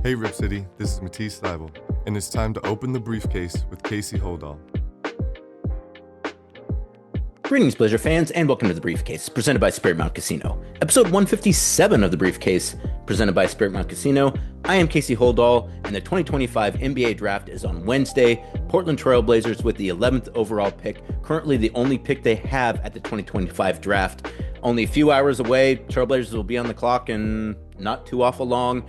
Hey Rip City, this is Matisse Leibel, and it's time to open the briefcase with Casey Holdahl. Greetings, Blazer fans, and welcome to The Briefcase, presented by Spirit Mount Casino. Episode 157 of The Briefcase, presented by Spirit Mount Casino. I am Casey Holdahl, and the 2025 NBA Draft is on Wednesday. Portland Trailblazers with the 11th overall pick, currently the only pick they have at the 2025 Draft. Only a few hours away, Trailblazers will be on the clock and not too awful long.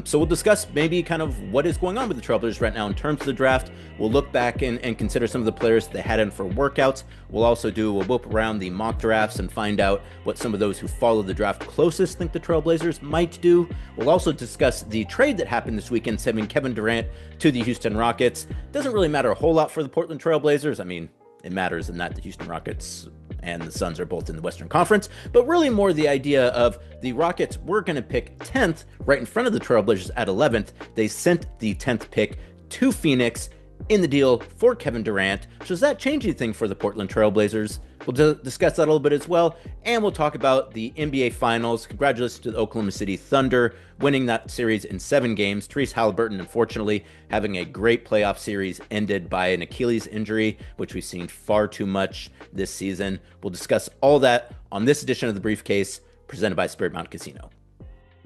So we'll discuss maybe kind of what is going on with the Trailblazers right now in terms of the draft. We'll look back and consider some of the players they had in for workouts. We'll also do a whoop around the mock drafts and find out what some of those who follow the draft closest think the Trailblazers might do. We'll also discuss the trade that happened this weekend, sending Kevin Durant to the Houston Rockets. Doesn't really matter a whole lot for the Portland Trailblazers. I mean, it matters in that the Houston Rockets and the Suns are both in the Western Conference, but really more the idea of the Rockets were going to pick 10th right in front of the Trailblazers at 11th. They sent the 10th pick to Phoenix in the deal for Kevin Durant. So does that change anything for the Portland Trailblazers? We'll discuss that a little bit as well, and we'll talk about the NBA Finals. Congratulations to the Oklahoma City Thunder winning that series in 7 games. Therese Halliburton, unfortunately, having a great playoff series ended by an Achilles injury, which we've seen far too much this season. We'll discuss all that on this edition of The Briefcase, presented by Spirit Mountain Casino.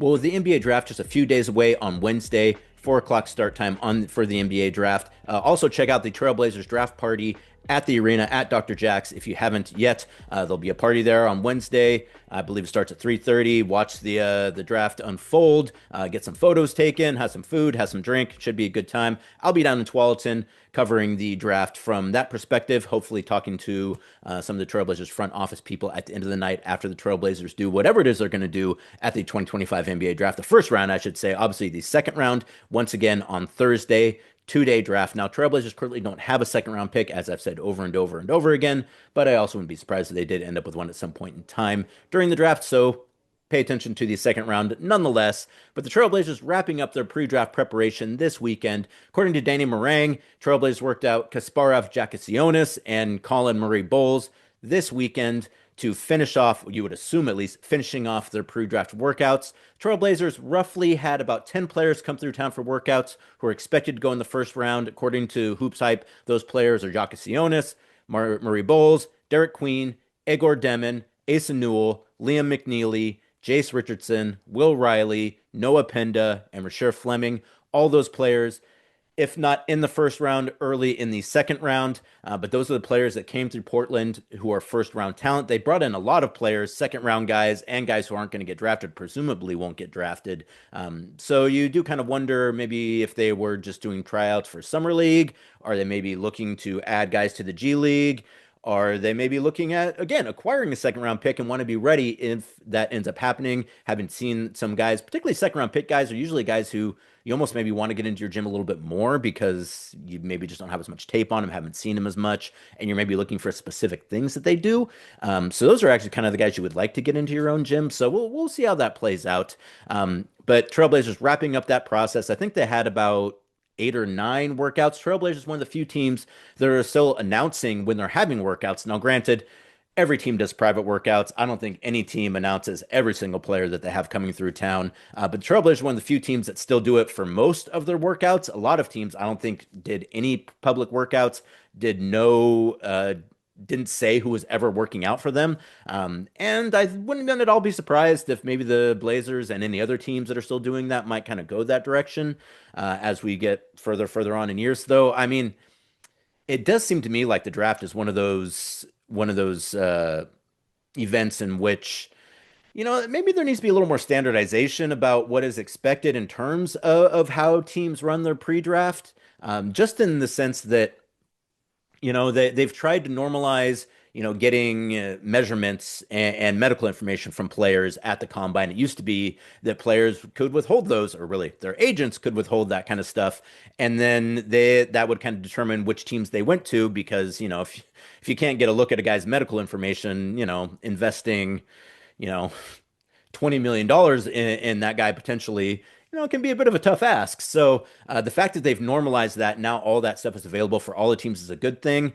Well, with the NBA Draft just a few days away on Wednesday, 4 o'clock start time for the NBA Draft. Also, check out the Trailblazers Draft Party at the arena at Dr. Jack's if you haven't yet. There'll be a party there on Wednesday. I believe it starts at 3:30. Watch the draft unfold, get some photos taken, have some food, have some drink. Should be a good time. I'll be down in Tualatin covering the draft from that perspective, hopefully talking to some of the Trailblazers front office people at the end of the night after the Trailblazers do whatever it is they're going to do at the 2025 NBA Draft. The first round, I should say, obviously the second round, once again on Thursday. 2-day draft. Now, Trailblazers currently don't have a second round pick, as I've said over and over and over again, but I also wouldn't be surprised if they did end up with one at some point in time during the draft, so pay attention to the second round nonetheless. But the Trailblazers wrapping up their pre-draft preparation this weekend. According to Danny Meringue, Trailblazers worked out Kasparov Jakasionis and Colin Murray Bowles this weekend to finish off, you would assume at least, finishing off their pre-draft workouts. Trailblazers roughly had about 10 players come through town for workouts who are expected to go in the first round. According to Hoops Hype, those players are Jakasionis, Murray Bowles, Derek Queen, Egor Demon, Asa Newell, Liam McNeely, Jace Richardson, Will Riley, Noah Penda, and Rasheer Fleming. All those players, if not in the first round, early in the second round. But those are the players that came through Portland who are first round talent. They brought in a lot of players, second round guys, and guys who aren't going to get drafted, presumably won't get drafted. So you do kind of wonder maybe if they were just doing tryouts for Summer League. Are they maybe looking to add guys to the G League? Are they maybe looking at, again, acquiring a second round pick and want to be ready if that ends up happening? Haven't seen some guys, particularly second round pick guys, are usually guys who you almost maybe want to get into your gym a little bit more because you maybe just don't have as much tape on them, haven't seen them as much, and you're maybe looking for specific things that they do. So those are actually kind of the guys you would like to get into your own gym. So we'll see how that plays out. But Trailblazers wrapping up that process. I think they had about 8 or 9 workouts. Trailblazers one of the few teams that are still announcing when they're having workouts. Now, granted, every team does private workouts. I don't think any team announces every single player that they have coming through town. But Trailblazers one of the few teams that still do it for most of their workouts. A lot of teams, I don't think, did any public workouts, didn't say who was ever working out for them. And I wouldn't at all be surprised if maybe the Blazers and any other teams that are still doing that might kind of go that direction as we get further on in years. Though, I mean, it does seem to me like the draft is one of those events in which, maybe there needs to be a little more standardization about what is expected in terms of how teams run their pre-draft, just in the sense that they've tried to normalize, getting measurements and medical information from players at the combine. It used to be that players could withhold those, or really their agents could withhold that kind of stuff. And then that would kind of determine which teams they went to, because, if you can't get a look at a guy's medical information, investing, $20 million in that guy potentially, it can be a bit of a tough ask. So the fact that they've normalized that, now all that stuff is available for all the teams, is a good thing.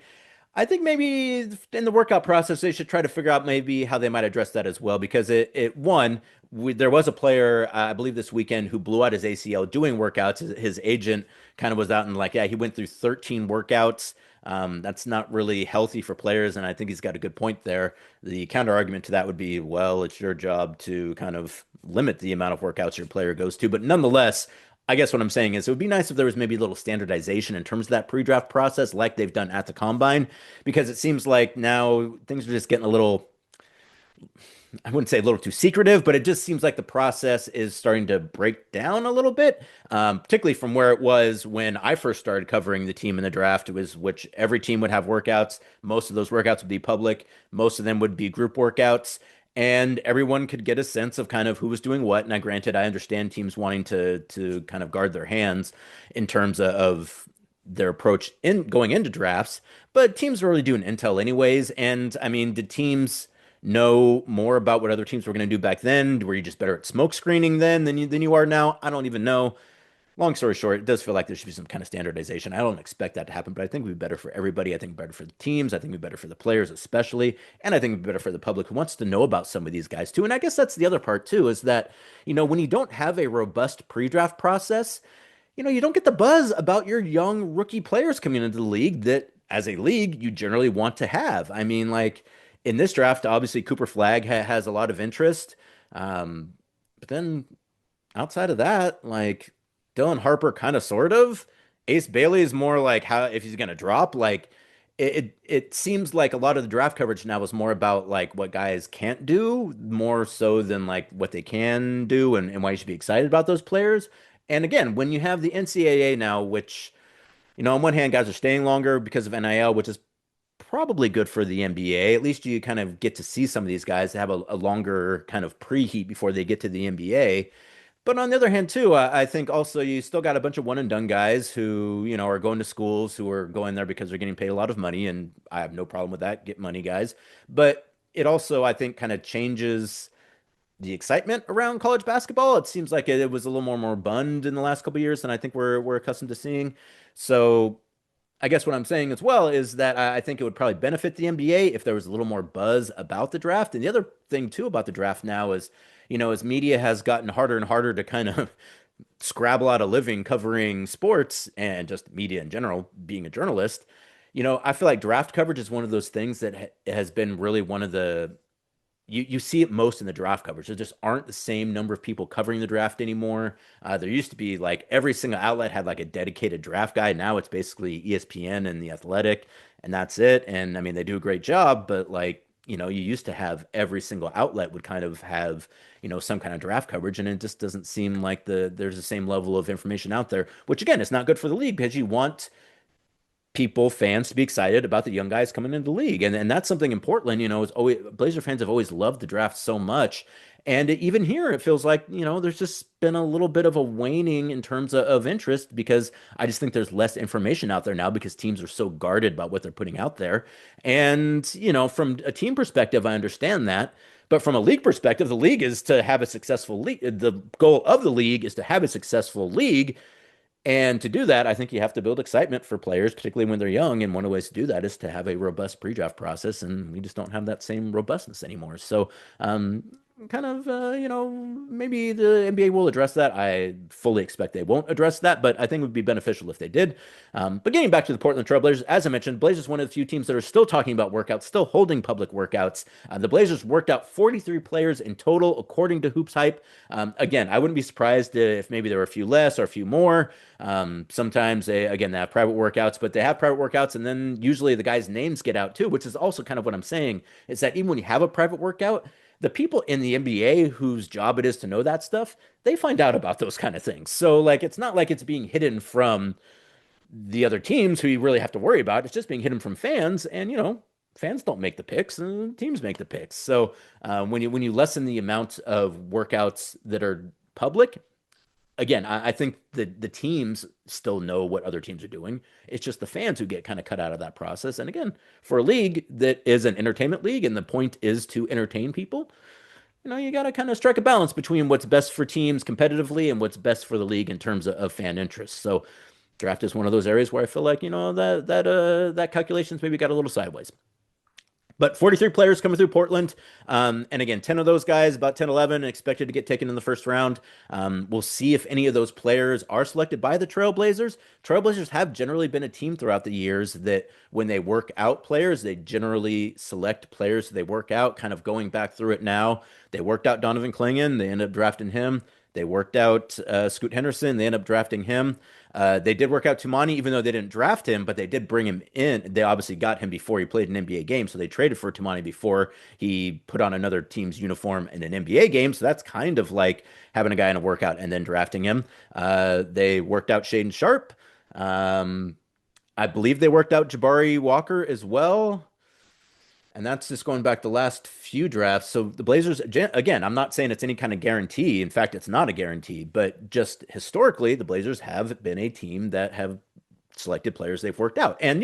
I think maybe in the workout process, they should try to figure out maybe how they might address that as well. Because there was a player, I believe this weekend, who blew out his ACL doing workouts. His agent kind of was out and like, yeah, he went through 13 workouts. That's not really healthy for players. And I think he's got a good point there. The counter argument to that would be, well, it's your job to kind of limit the amount of workouts your player goes to. But nonetheless, I guess what I'm saying is it would be nice if there was maybe a little standardization in terms of that pre-draft process, like they've done at the combine, because it seems like now things are just getting a little, I wouldn't say a little too secretive, but it just seems like the process is starting to break down a little bit, particularly from where it was when I first started covering the team in the draft. It was which every team would have workouts. Most of those workouts would be public. Most of them would be group workouts. And everyone could get a sense of kind of who was doing what. And granted, I understand teams wanting to kind of guard their hands in terms of their approach in going into drafts, but teams were really doing intel anyways. And I mean, did teams know more about what other teams were going to do back then? Were you just better at smoke screening then than you are now? I don't even know. Long story short, it does feel like there should be some kind of standardization. I don't expect that to happen, but I think it would be better for everybody. I think better for the teams. I think it would be better for the players, especially. And I think it would be better for the public who wants to know about some of these guys too. And I guess that's the other part too, is that, when you don't have a robust pre-draft process, you don't get the buzz about your young rookie players coming into the league that as a league you generally want to have. I mean, like in this draft, obviously Cooper Flagg has a lot of interest. But then outside of that, like Dylan Harper kind of sort of. Ace Bailey is more like how if he's gonna drop. Like it seems like a lot of the draft coverage now is more about like what guys can't do, more so than like what they can do and why you should be excited about those players. And again, when you have the NCAA now, which, on one hand, guys are staying longer because of NIL, which is probably good for the NBA. At least you kind of get to see some of these guys have a longer kind of preheat before they get to the NBA. But on the other hand, too, I think also you still got a bunch of one and done guys who, are going to schools who are going there because they're getting paid a lot of money. And I have no problem with that. Get money, guys. But it also, I think, kind of changes the excitement around college basketball. It seems like it was a little more bunned in the last couple of years than I think we're accustomed to seeing. So I guess what I'm saying as well is that I think it would probably benefit the NBA if there was a little more buzz about the draft. And the other thing too about the draft now is, as media has gotten harder and harder to kind of scrabble out a living covering sports and just media in general, being a journalist, I feel like draft coverage is one of those things that has been really one of the you see it most in the draft coverage. There just aren't the same number of people covering the draft anymore. There used to be like every single outlet had like a dedicated draft guy. Now it's basically ESPN and The Athletic, and that's it. And I mean, they do a great job, but like, you used to have every single outlet would kind of have, some kind of draft coverage, and it just doesn't seem like there's the same level of information out there, which again is not good for the league because you want fans to be excited about the young guys coming into the league. And that's something in Portland, is always Blazer fans have always loved the draft so much. And even here, it feels like, there's just been a little bit of a waning in terms of interest because I just think there's less information out there now because teams are so guarded about what they're putting out there. And, from a team perspective, I understand that. But from a league perspective, the league is to have a successful league. The goal of the league is to have a successful league. And to do that, I think you have to build excitement for players, particularly when they're young. And one of the ways to do that is to have a robust pre-draft process. And we just don't have that same robustness anymore. So, kind of, maybe the NBA will address that. I fully expect they won't address that, but I think it would be beneficial if they did. But getting back to the Portland Trailblazers, as I mentioned, Blazers one of the few teams that are still talking about workouts, still holding public workouts. The Blazers worked out 43 players in total, according to Hoops Hype. Again, I wouldn't be surprised if maybe there were a few less or a few more. Sometimes they have private workouts, but they have private workouts, and then usually the guys' names get out too, which is also kind of what I'm saying, is that even when you have a private workout, the people in the NBA whose job it is to know that stuff, they find out about those kind of things. So like it's not like it's being hidden from the other teams who you really have to worry about. It's just being hidden from fans, and fans don't make the picks, and teams make the picks. So when you lessen the amount of workouts that are public, again, I think the teams still know what other teams are doing. It's just the fans who get kind of cut out of that process. And again, for a league that is an entertainment league and the point is to entertain people, you got to kind of strike a balance between what's best for teams competitively and what's best for the league in terms of fan interest. So Draft is one of those areas where I feel like, that calculations maybe got a little sideways. But 43 players coming through Portland. And again, 10 of those guys, about 10, 11, expected to get taken in the first round. We'll see if any of those players are selected by the Trailblazers. Trailblazers have generally been a team throughout the years that when they work out players, they generally select players they work out, kind of going back through it now. They worked out Donovan Clingan. They ended up drafting him. They worked out Scoot Henderson. They ended up drafting him. They did work out Tumani, even though they didn't draft him, but they did bring him in. They obviously got him before he played an NBA game, so they traded for Tumani before he put on another team's uniform in an NBA game. So that's kind of like having a guy in a workout and then drafting him. They worked out Shaden Sharp. I believe they worked out Jabari Walker as well. And that's just going back the last few drafts. So the Blazers, again, I'm not saying it's any kind of guarantee. In fact, it's not a guarantee, but just historically, the Blazers have been a team that have selected players they've worked out. And,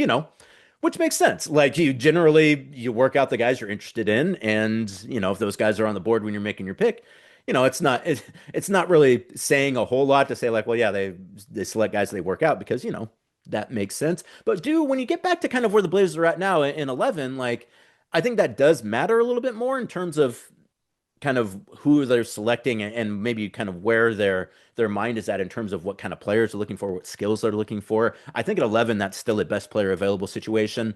which makes sense. Like you work out the guys you're interested in. And, if those guys are on the board when you're making your pick, it's not really saying a whole lot to say like, well, yeah, they select guys they work out because, that makes sense. But when you get back to kind of where the Blazers are at now in 11, like, I think that does matter a little bit more in terms of kind of who they're selecting and maybe kind of where their mind is at in terms of what kind of players they're looking for, what skills they're looking for. I think at 11, that's still a best player available situation.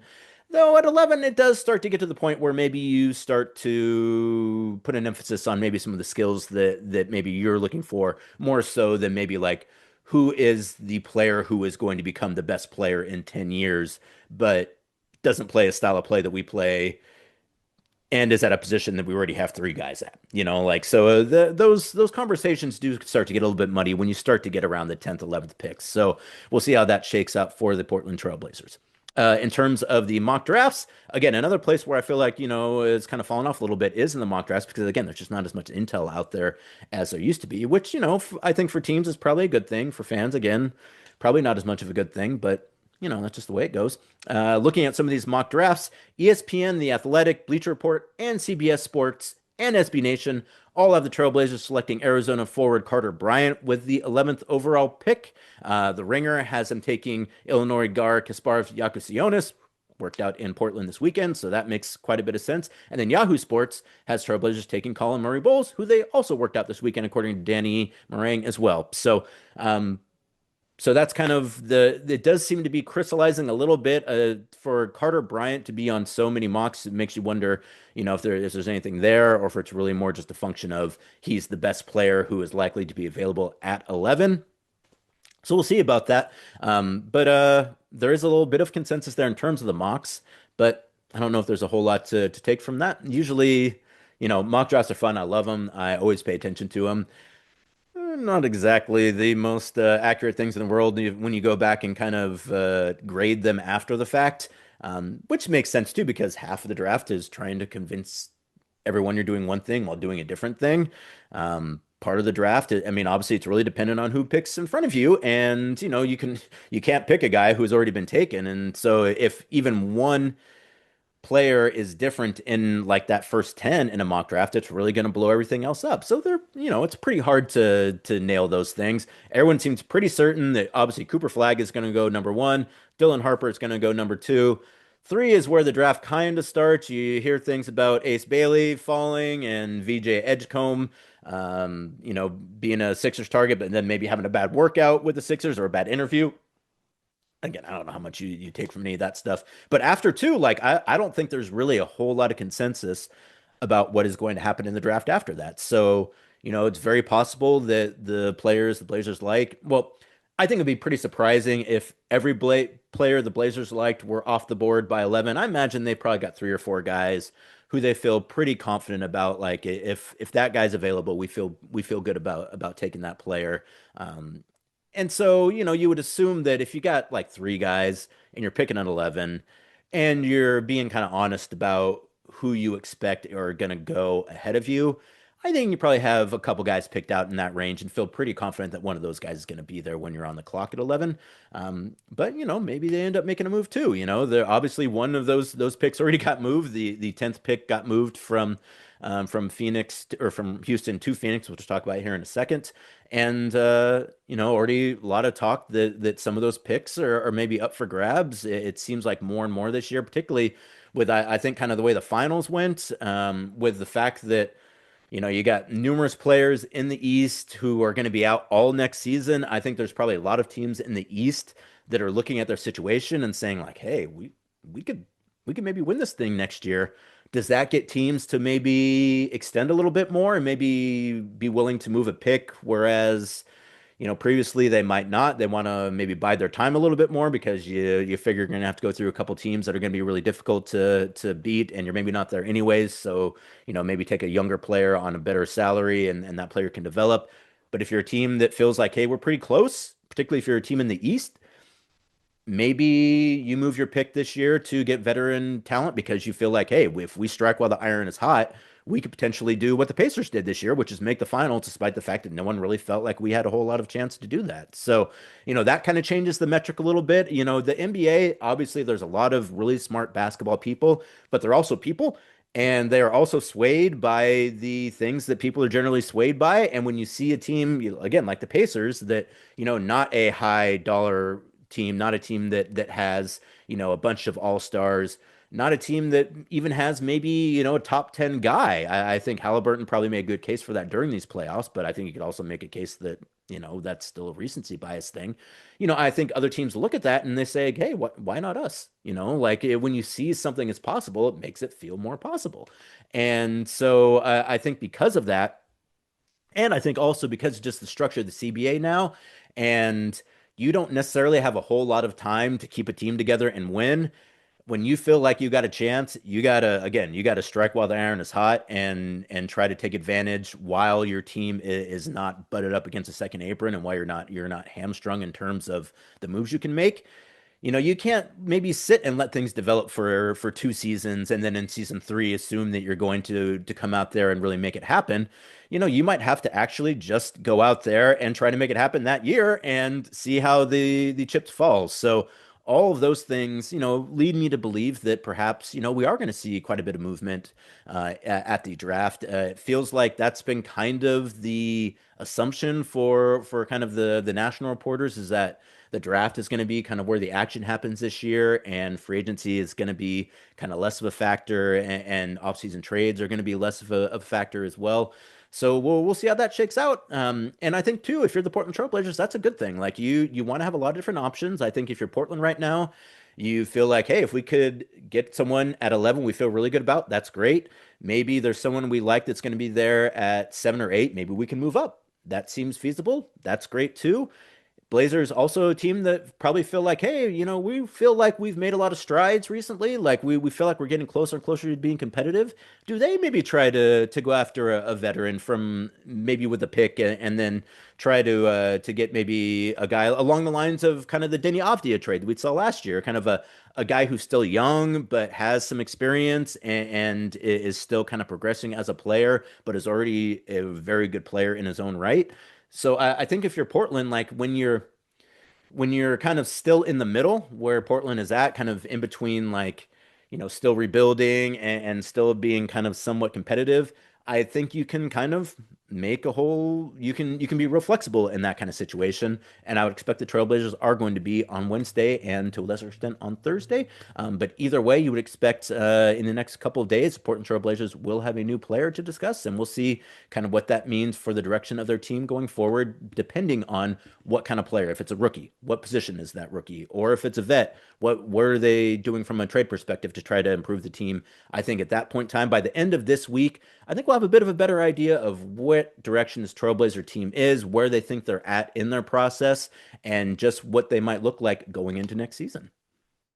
Though at 11, it does start to get to the point where maybe you start to put an emphasis on maybe some of the skills that maybe you're looking for more so than maybe like who is the player who is going to become the best player in 10 years, but doesn't play a style of play that we play and is at a position that we already have three guys at, like so those conversations do start to get a little bit muddy when you start to get around the 10th, 11th picks. So we'll see how that shakes out for the Portland Trailblazers. In terms of the mock drafts, again, another place where I feel like, it's kind of fallen off a little bit is in the mock drafts because, again, there's just not as much intel out there as there used to be, which, I think for teams is probably a good thing. For fans, again, probably not as much of a good thing, but that's just the way it goes. Looking at some of these mock drafts, ESPN, The Athletic, Bleacher Report, and CBS Sports and SB Nation all have the Trailblazers selecting Arizona forward Carter Bryant with the 11th overall pick. The Ringer has him taking Illinois guard Kasparov Yakusionis, worked out in Portland this weekend, so that makes quite a bit of sense. And then Yahoo Sports has Trailblazers taking Colin Murray-Bowles, who they also worked out this weekend, according to Danny Meringue as well. So that's kind of it does seem to be crystallizing a little bit for Carter Bryant to be on so many mocks. It makes you wonder, if there's anything there or if it's really more just a function of he's the best player who is likely to be available at 11. So we'll see about that. But there is a little bit of consensus there in terms of the mocks, but I don't know if there's a whole lot to take from that. Usually, mock drafts are fun. I love them. I always pay attention to them. Not exactly the most accurate things in the world when you go back and kind of grade them after the fact, which makes sense too, because half of the draft is trying to convince everyone you're doing one thing while doing a different thing. Part of the draft, I mean, obviously it's really dependent on who picks in front of you, and you can't pick a guy who's already been taken, and so if even one player is different in like that first 10 in a mock draft, it's really going to blow everything else up. So it's pretty hard to nail those things. Everyone seems pretty certain that obviously Cooper Flagg is going to go number 1. Dylan Harper is going to go number 2. 3 is where the draft kind of starts. You hear things about Ace Bailey falling and VJ Edgecombe, being a Sixers target, but then maybe having a bad workout with the Sixers or a bad interview. Again, I don't know how much you take from any of that stuff. But after 2, like I don't think there's really a whole lot of consensus about what is going to happen in the draft after that. So, it's very possible that the Blazers like, well, I think it'd be pretty surprising if every player the Blazers liked were off the board by 11. I imagine they probably got 3 or 4 guys who they feel pretty confident about. Like if that guy's available, we feel good about taking that player. And so, you would assume that if you got like 3 guys and you're picking at 11 and you're being kind of honest about who you expect are going to go ahead of you, I think you probably have a couple guys picked out in that range and feel pretty confident that one of those guys is going to be there when you're on the clock at 11. But, maybe they end up making a move too. They're obviously one of those picks already got moved. The 10th pick got moved from from from Houston to Phoenix, which we'll talk about here in a second. And already a lot of talk that some of those picks are maybe up for grabs. It seems like more and more this year, particularly with I think kind of the way the finals went, with the fact that you got numerous players in the East who are going to be out all next season. I think there's probably a lot of teams in the East that are looking at their situation and saying like, "Hey, we could we could maybe win this thing next year." Does that get teams to maybe extend a little bit more and maybe be willing to move a pick, whereas previously they might not. They want to maybe bide their time a little bit more because you figure you're going to have to go through a couple teams that are going to be really difficult to beat, and you're maybe not there anyways. So, maybe take a younger player on a better salary and that player can develop. But if you're a team that feels like, hey, we're pretty close, particularly if you're a team in the East, maybe you move your pick this year to get veteran talent because you feel like, hey, if we strike while the iron is hot, we could potentially do what the Pacers did this year, which is make the finals, despite the fact that no one really felt like we had a whole lot of chance to do that. So, that kind of changes the metric a little bit. The NBA, obviously, there's a lot of really smart basketball people, but they're also people. And they are also swayed by the things that people are generally swayed by. And when you see a team, again, like the Pacers, that, not a high dollar team, not a team that has, a bunch of all-stars, not a team that even has maybe, a top 10 guy. I think Halliburton probably made a good case for that during these playoffs, but I think you could also make a case that, that's still a recency bias thing. I think other teams look at that and they say, hey, why not us? Like when you see something is possible, it makes it feel more possible. And so I think because of that, and I think also because of just the structure of the CBA now, and you don't necessarily have a whole lot of time to keep a team together and win. When you feel like you got a chance, you gotta strike while the iron is hot and try to take advantage while your team is not butted up against a second apron and while you're not hamstrung in terms of the moves you can make. You can't maybe sit and let things develop for 2 seasons and then in season three assume that you're going to come out there and really make it happen. You might have to actually just go out there and try to make it happen that year and see how the chips fall. So all of those things, lead me to believe that perhaps, we are going to see quite a bit of movement at the draft. It feels like that's been kind of the assumption for kind of the national reporters is that the draft is going to be kind of where the action happens this year, and free agency is going to be kind of less of a factor, and offseason trades are going to be less of a factor as well. So we'll see how that shakes out. And I think too, if you're the Portland Trailblazers, that's a good thing. Like you want to have a lot of different options. I think if you're Portland right now, you feel like, hey, if we could get someone at 11 we feel really good about, that's great. Maybe there's someone we like that's going to be there at 7 or 8. Maybe we can move up. That seems feasible. That's great too. Blazers also a team that probably feel like, hey, we feel like we've made a lot of strides recently. Like we feel like we're getting closer and closer to being competitive. Do they maybe try to go after a veteran from maybe with a pick and then try to get maybe a guy along the lines of kind of the Denny Avdia trade that we saw last year, kind of a guy who's still young but has some experience and is still kind of progressing as a player, but is already a very good player in his own right. So I think if you're Portland, like when you're kind of still in the middle where Portland is at, kind of in between like, still rebuilding and still being kind of somewhat competitive, I think you can kind of make a whole you can be real flexible in that kind of situation. And I would expect the Trailblazers are going to be on Wednesday and to a lesser extent on Thursday. But either way, you would expect in the next couple of days, Portland Trailblazers will have a new player to discuss, and we'll see kind of what that means for the direction of their team going forward, depending on what kind of player. If it's a rookie, what position is that rookie? Or if it's a vet, what are they doing from a trade perspective to try to improve the team? I think at that point in time, by the end of this week, I think we'll have a bit of a better idea of what direction this Trailblazer team is, where they think they're at in their process, and just what they might look like going into next season.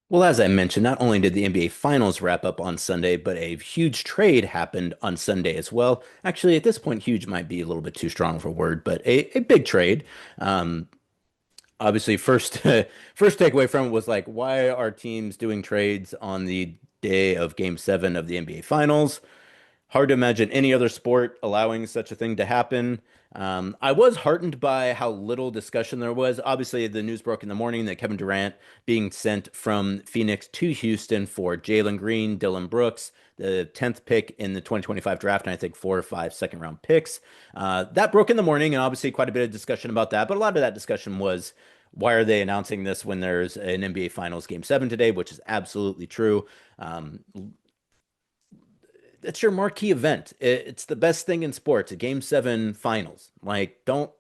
Well, as I mentioned, not only did the NBA Finals wrap up on Sunday, but a huge trade happened on Sunday as well. Actually, at this point, huge might be a little bit too strong of a word, but a big trade. Obviously, first first takeaway from it was like, why are teams doing trades on the day of Game 7 of the NBA Finals? Hard to imagine any other sport allowing such a thing to happen. I was heartened by how little discussion there was. Obviously, the news broke in the morning that Kevin Durant being sent from Phoenix to Houston for Jalen Green, Dylan Brooks, the 10th pick in the 2025 draft, and I think 4 or 5 second round picks. That broke in the morning, and obviously quite a bit of discussion about that. But a lot of that discussion was, why are they announcing this when there's an NBA Finals Game 7 today, which is absolutely true. Um, it's your marquee event. It's the best thing in sports, a Game 7 Finals. Like, don't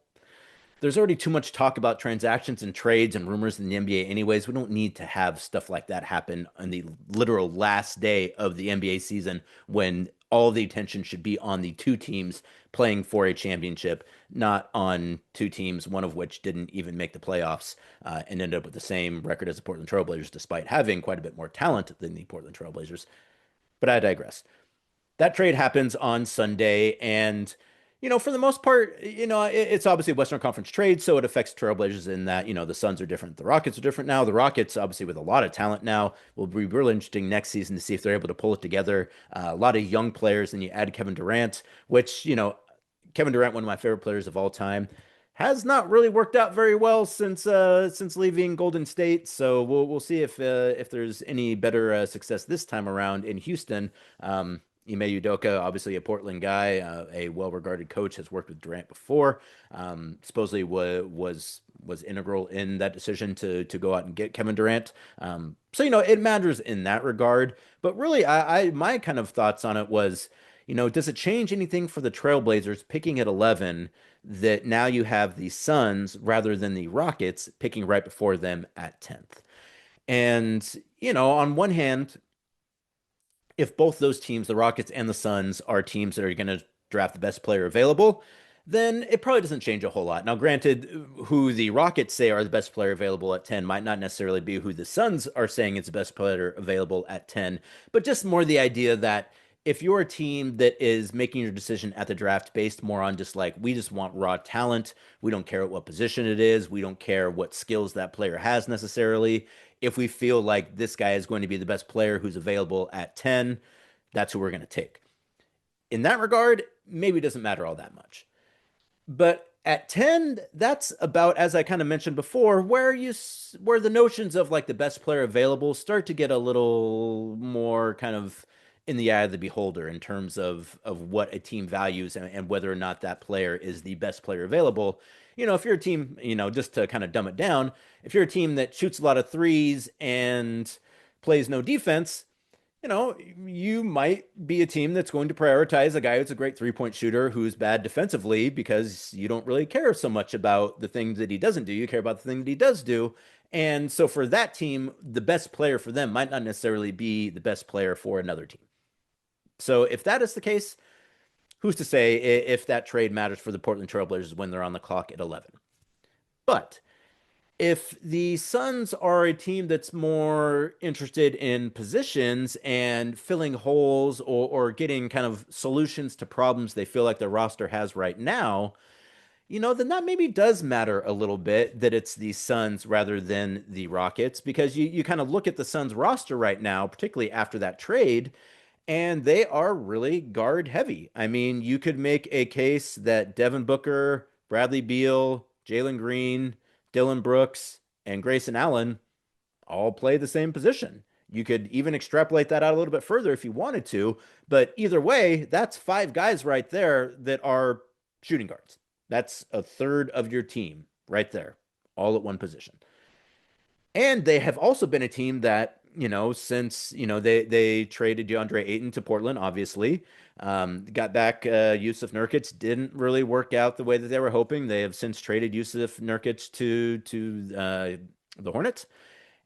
there's already too much talk about transactions and trades and rumors in the NBA anyways. We don't need to have stuff like that happen on the literal last day of the NBA season when all the attention should be on the two teams playing for a championship, not on two teams, one of which didn't even make the playoffs and ended up with the same record as the Portland Trailblazers, despite having quite a bit more talent than the Portland Trailblazers. But I digress. That trade happens on Sunday, and for the most part, it's obviously a Western Conference trade, so it affects Trailblazers in that, the Suns are different, the Rockets are different now. The Rockets, obviously, with a lot of talent now, will be really interesting next season to see if they're able to pull it together. A lot of young players, and you add Kevin Durant, which, Kevin Durant, one of my favorite players of all time, has not really worked out very well since leaving Golden State. So we'll see if there's any better success this time around in Houston. Ime Udoka, obviously a Portland guy, a well-regarded coach, has worked with Durant before. Supposedly was integral in that decision to go out and get Kevin Durant. So it matters in that regard. But really, I my kind of thoughts on it was, does it change anything for the Trailblazers picking at 11 that now you have the Suns rather than the Rockets picking right before them at 10th? And on one hand, if both those teams, the Rockets and the Suns, are teams that are going to draft the best player available, then it probably doesn't change a whole lot. Now, granted, who the Rockets say are the best player available at 10 might not necessarily be who the Suns are saying is the best player available at 10, but just more the idea that if you're a team that is making your decision at the draft based more on just like, we just want raw talent, we don't care what position it is, we don't care what skills that player has necessarily. If we feel like this guy is going to be the best player who's available at 10, that's who we're going to take. In that regard, maybe it doesn't matter all that much. But at 10, that's about, as I kind of mentioned before, where the notions of like the best player available start to get a little more kind of in the eye of the beholder in terms of what a team values and whether or not that player is the best player available. If you're a team, just to kind of dumb it down, if you're a team that shoots a lot of threes and plays no defense, you might be a team that's going to prioritize a guy who's a great 3-point shooter who's bad defensively because you don't really care so much about the things that he doesn't do. You care about the thing that he does do. And so for that team, the best player for them might not necessarily be the best player for another team. So if that is the case, who's to say if that trade matters for the Portland Trailblazers when they're on the clock at 11? But if the Suns are a team that's more interested in positions and filling holes or getting kind of solutions to problems they feel like their roster has right now, then that maybe does matter a little bit that it's the Suns rather than the Rockets, because you kind of look at the Suns roster right now, particularly after that trade, and they are really guard heavy. I mean, you could make a case that Devin Booker, Bradley Beal, Jalen Green, Dylan Brooks, and Grayson Allen all play the same position. You could even extrapolate that out a little bit further if you wanted to, but either way, that's 5 guys right there that are shooting guards. That's a third of your team right there, all at one position. And they have also been a team that, since, they traded DeAndre Ayton to Portland, obviously, got back Yusuf Nurkic, didn't really work out the way that they were hoping. They have since traded Yusuf Nurkic to the Hornets.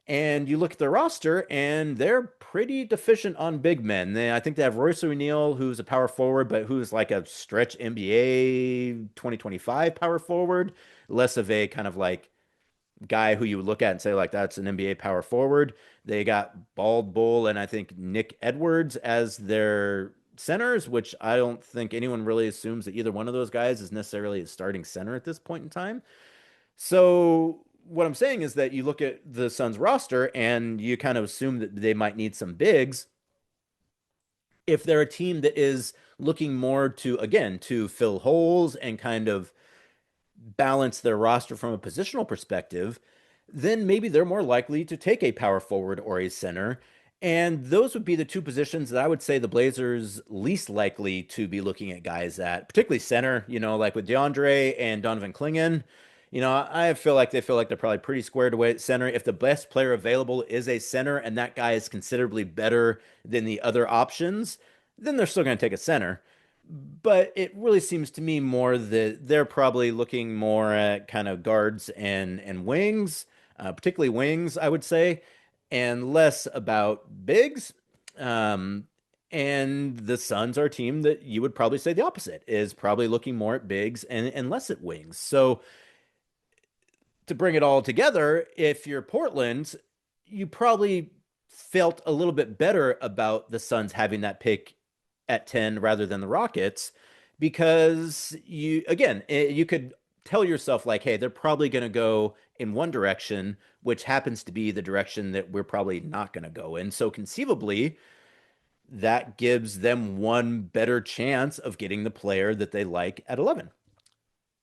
And you look at their roster, and they're pretty deficient on big men. I think they have Royce O'Neal, who's a power forward, but who's like a stretch NBA 2025 power forward, less of a kind of like guy who you would look at and say, like, that's an NBA power forward. They got Bald Bull and I think Nick Edwards as their centers, which I don't think anyone really assumes that either one of those guys is necessarily a starting center at this point in time. So what I'm saying is that you look at the Suns roster and you kind of assume that they might need some bigs. If they're a team that is looking more to, again, to fill holes and kind of balance their roster from a positional perspective, then maybe they're more likely to take a power forward or a center. And those would be the two positions that I would say the Blazers least likely to be looking at guys at, particularly center, like with DeAndre and Donovan Clingan. I feel like they're probably pretty squared away at center. If the best player available is a center and that guy is considerably better than the other options, then they're still going to take a center. But it really seems to me more that they're probably looking more at kind of guards and wings, particularly wings, I would say, and less about bigs. Um, and the Suns are a team that you would probably say the opposite is probably looking more at bigs and less at wings. So to bring it all together, if you're Portland, you probably felt a little bit better about the Suns having that pick at 10 rather than the Rockets because you could tell yourself like, hey, they're probably going to go in one direction, which happens to be the direction that we're probably not going to go in. So conceivably, that gives them one better chance of getting the player that they like at 11.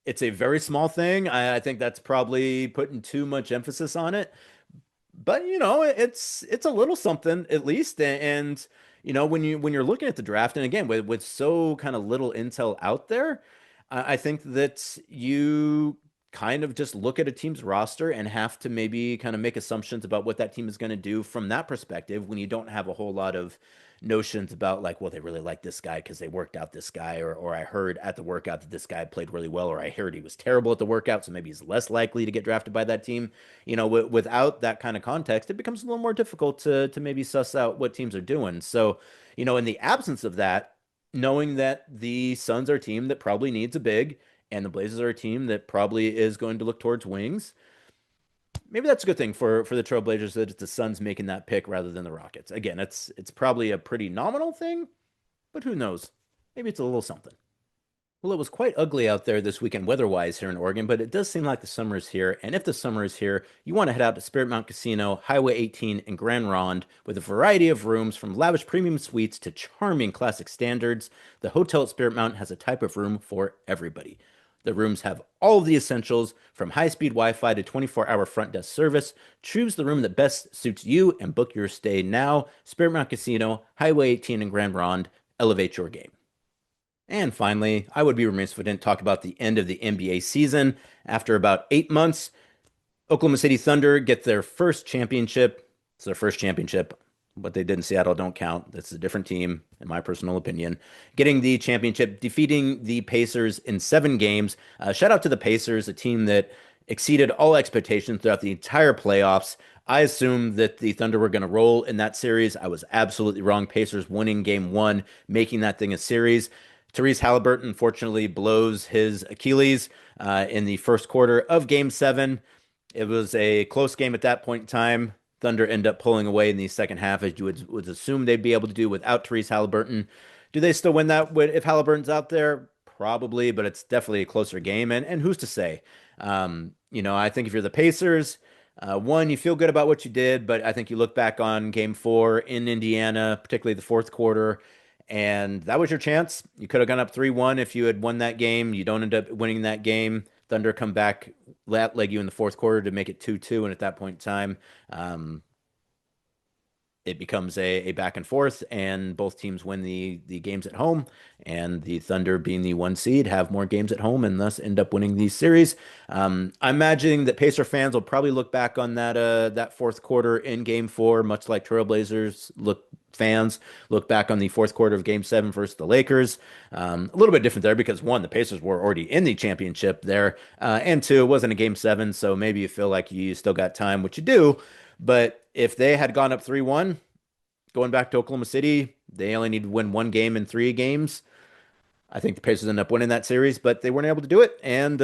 It's a very small thing. I think that's probably putting too much emphasis on it, but it's a little something at least. And when you're looking at the draft, and again with so kind of little intel out there, I think that you kind of just look at a team's roster and have to maybe kind of make assumptions about what that team is going to do from that perspective when you don't have a whole lot of notions about like, well, they really like this guy because they worked out this guy, or I heard at the workout that this guy played really well, or I heard he was terrible at the workout, so maybe he's less likely to get drafted by that team. Without that kind of context, it becomes a little more difficult to maybe suss out what teams are doing. So, in the absence of that, knowing that the Suns are a team that probably needs a big, and the Blazers are a team that probably is going to look towards wings, maybe that's a good thing for the Trailblazers that it's the Suns making that pick rather than the Rockets. Again, it's probably a pretty nominal thing, but who knows? Maybe it's a little something. Well, it was quite ugly out there this weekend weather-wise here in Oregon, but it does seem like the summer is here. And if the summer is here, you want to head out to Spirit Mountain Casino, Highway 18 in Grand Ronde with a variety of rooms from lavish premium suites to charming classic standards. The hotel at Spirit Mountain has a type of room for everybody. The rooms have all of the essentials from high-speed Wi-Fi to 24-hour front desk service. Choose the room that best suits you and book your stay now. Spirit Mountain Casino, Highway 18 in Grand Ronde. Elevate your game. And finally, I would be remiss if I didn't talk about the end of the NBA season. After about 8 months, Oklahoma City Thunder get their first championship. It's their first championship. What they did in Seattle don't count. That's a different team, in my personal opinion. Getting the championship, defeating the Pacers in 7 games. Shout out to the Pacers, a team that exceeded all expectations throughout the entire playoffs. I assumed that the Thunder were going to roll in that series. I was absolutely wrong. Pacers winning game 1, making that thing a series. Tyrese Halliburton, unfortunately, blows his Achilles in the first quarter of game 7. It was a close game at that point in time. Thunder end up pulling away in the second half, as you would assume they'd be able to do without Tyrese Halliburton. Do they still win that if Halliburton's out there? Probably, but it's definitely a closer game. And who's to say? I think if you're the Pacers, one, you feel good about what you did, but I think you look back on game 4 in Indiana, particularly the fourth quarter, and that was your chance. You could have gone up 3-1 if you had won that game. You don't end up winning that game. Thunder come back, leg you in the fourth quarter to make it 2-2. And at that point in time, it becomes a back and forth, and both teams win the games at home. And the Thunder, being the 1 seed, have more games at home and thus end up winning these series. I'm imagining that Pacer fans will probably look back on that fourth quarter in Game 4, much like Trailblazers fans look back on the fourth quarter of Game 7 versus the Lakers. A little bit different there because, one, the Pacers were already in the championship there, and two, it wasn't a Game 7, so maybe you feel like you still got time, which you do. But if they had gone up 3-1, going back to Oklahoma City, they only need to win 1 game in 3 games. I think the Pacers end up winning that series, but they weren't able to do it. And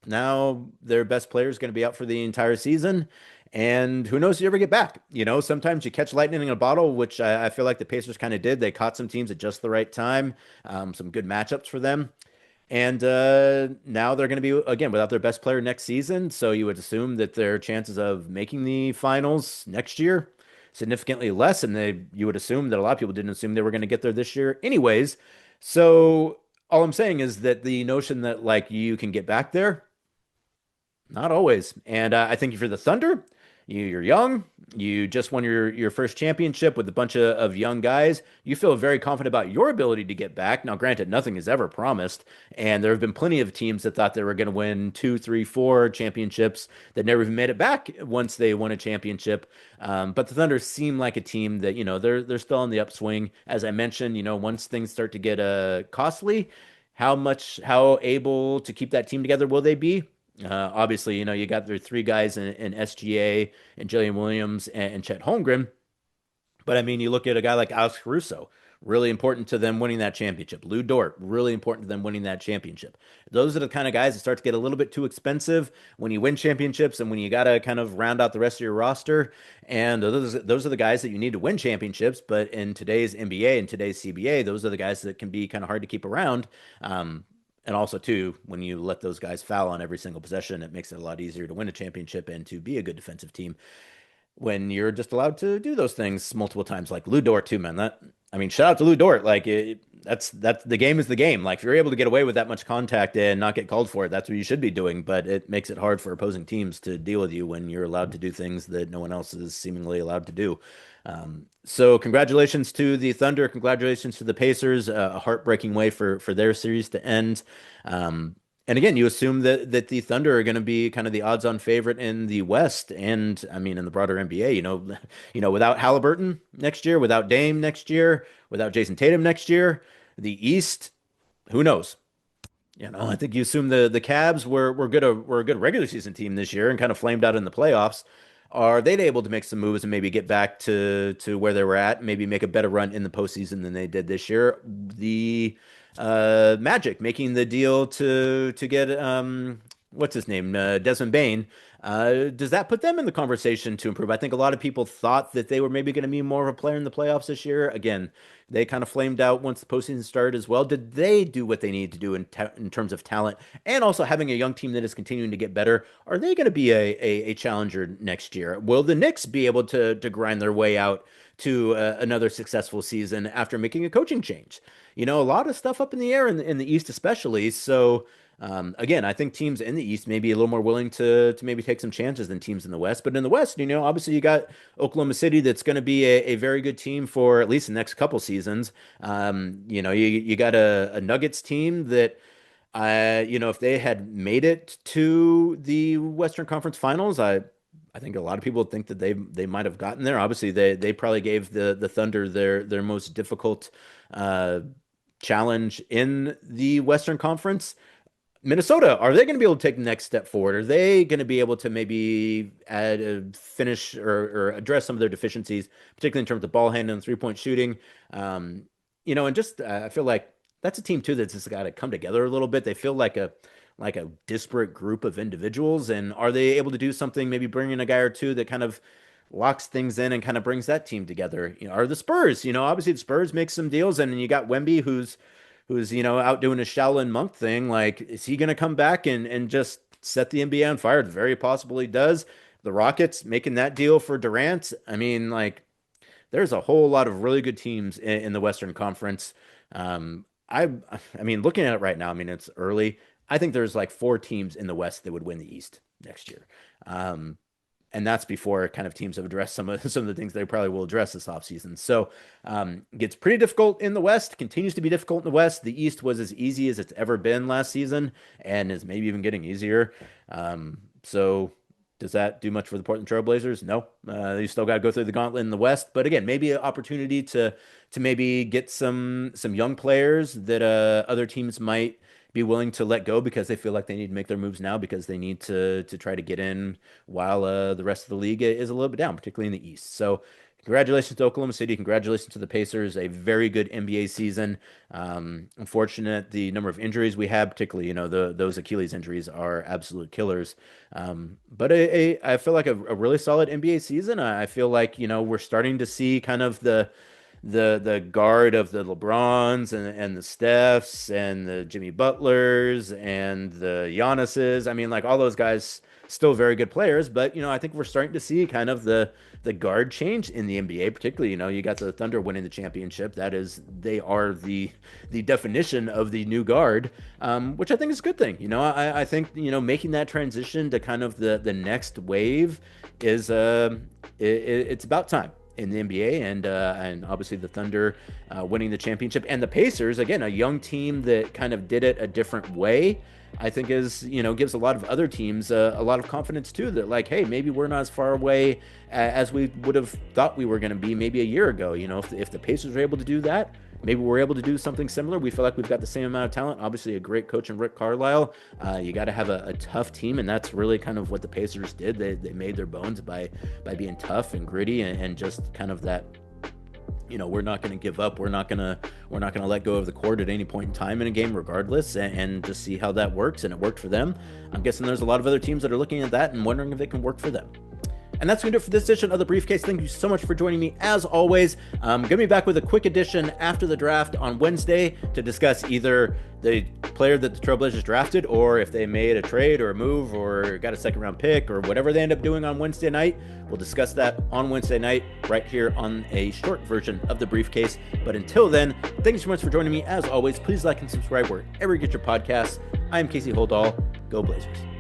now their best player is going to be out for the entire season. And who knows if you ever get back. Sometimes you catch lightning in a bottle, which I feel like the Pacers kind of did. They caught some teams at just the right time, some good matchups for them. And now they're going to be, again, without their best player next season. So you would assume that their chances of making the finals next year significantly less. And you would assume that a lot of people didn't assume they were going to get there this year anyways. So all I'm saying is that the notion that like you can get back there, not always. And I think if you're the Thunder, you're young, you just won your first championship with a bunch of young guys. You feel very confident about your ability to get back. Now, granted, nothing is ever promised, and there have been plenty of teams that thought they were going to win two, three, four championships that never even made it back once they won a championship. But the Thunder seem like a team that they're still on the upswing. As I mentioned, once things start to get costly, how able to keep that team together will they be? Obviously, you got their three guys in SGA and Jillian Williams and Chet Holmgren. But I mean, you look at a guy like Alex Caruso, really important to them winning that championship. Lou Dort, really important to them winning that championship. Those are the kind of guys that start to get a little bit too expensive when you win championships and when you got to kind of round out the rest of your roster. And those are the guys that you need to win championships. But in today's NBA and today's CBA, those are the guys that can be kind of hard to keep around. And also, too, when you let those guys foul on every single possession, it makes it a lot easier to win a championship and to be a good defensive team when you're just allowed to do those things multiple times, like Lou Dort too, man. I mean, shout out to Lou Dort. Like that's the game is the game. Like if you're able to get away with that much contact and not get called for it, that's what you should be doing. But it makes it hard for opposing teams to deal with you when you're allowed to do things that no one else is seemingly allowed to do. So congratulations to the Thunder. Congratulations to the Pacers. A heartbreaking way for their series to end. And again, you assume that the Thunder are going to be kind of the odds-on favorite in the West, and I mean in the broader NBA. Without Halliburton next year, without Dame next year, without Jason Tatum next year, the East, who knows? I think you assume the Cavs were a good regular season team this year and kind of flamed out in the playoffs. Are they able to make some moves and maybe get back to where they were at, maybe make a better run in the postseason than they did this year? The Magic making the deal to get what's his name, Desmond Bain. Does that put them in the conversation to improve? I think a lot of people thought that they were maybe going to be more of a player in the playoffs this year. Again, they kind of flamed out once the postseason started as well. Did they do what they need to do in terms of talent and also having a young team that is continuing to get better? Are they going to be a challenger next year? Will the Knicks be able to grind their way out to another successful season after making a coaching change? A lot of stuff up in the air in the East, especially. So, again, I think teams in the East may be a little more willing to maybe take some chances than teams in the West. But in the West, obviously you got Oklahoma City that's going to be a very good team for at least the next couple seasons. You got a Nuggets team that. If they had made it to the Western Conference Finals, I think a lot of people think that they might have gotten there. Obviously, they probably gave the Thunder their most difficult uh, challenge in the Western Conference. Minnesota, are they going to be able to take the next step forward? Are they going to be able to maybe finish or address some of their deficiencies, particularly in terms of ball handling and three-point shooting? And just I feel like that's a team too that's just got to come together a little bit. They feel like a disparate group of individuals, and are they able to do something? Maybe bring in a guy or two that kind of locks things in and kind of brings that team together. Are the Spurs? Obviously the Spurs make some deals, and then you got Wemby who's out doing a Shaolin monk thing. Like, is he going to come back and just set the NBA on fire? Very possible he does. The Rockets making that deal for Durant. I mean, like, there's a whole lot of really good teams in the Western Conference. I mean, looking at it right now, I mean, it's early. I think there's like four teams in the West that would win the East next year. Um, and that's before kind of teams have addressed some of the things they probably will address this offseason. So gets pretty difficult in the West, continues to be difficult in the West. The East was as easy as it's ever been last season and is maybe even getting easier. So does that do much for the Portland Trailblazers? No. You still got to go through the gauntlet in the West, but again, maybe an opportunity to maybe get some young players that other teams might be willing to let go because they feel like they need to make their moves now because they need to try to get in while the rest of the league is a little bit down, particularly in the East. So congratulations to Oklahoma City. Congratulations to the Pacers. A very good NBA season. Unfortunate the number of injuries we had, particularly, those Achilles injuries are absolute killers. But I feel like a really solid NBA season. I feel like, we're starting to see kind of the guard of the LeBrons and the Stephs and the Jimmy Butlers and the Giannis's. I mean, like all those guys still very good players, but I think we're starting to see kind of the guard change in the NBA, particularly. You got the Thunder winning the championship. They are the definition of the new guard, which I think is a good thing. I think making that transition to kind of the next wave is it's about time in the NBA, and obviously the Thunder winning the championship, and the Pacers, again, a young team that kind of did it a different way, I think is, gives a lot of other teams a lot of confidence too, that like, hey, maybe we're not as far away as we would have thought we were going to be maybe a year ago. If the Pacers are able to do that, maybe we're able to do something similar. We feel like we've got the same amount of talent. Obviously, a great coach in Rick Carlisle. You got to have a tough team, and that's really kind of what the Pacers did. They made their bones by being tough and gritty, and just kind of that. We're not going to give up. We're not going to let go of the cord at any point in time in a game, regardless, and just see how that works. And it worked for them. I'm guessing there's a lot of other teams that are looking at that and wondering if it can work for them. And that's going to do it for this edition of the Briefcase. Thank you so much for joining me. As always, I'm going to be back with a quick edition after the draft on Wednesday to discuss either the player that the Trailblazers drafted, or if they made a trade or a move or got a second-round pick or whatever they end up doing on Wednesday night. We'll discuss that on Wednesday night right here on a short version of the Briefcase. But until then, thank you so much for joining me. As always, please like and subscribe wherever you get your podcasts. I am Casey Holdahl. Go Blazers.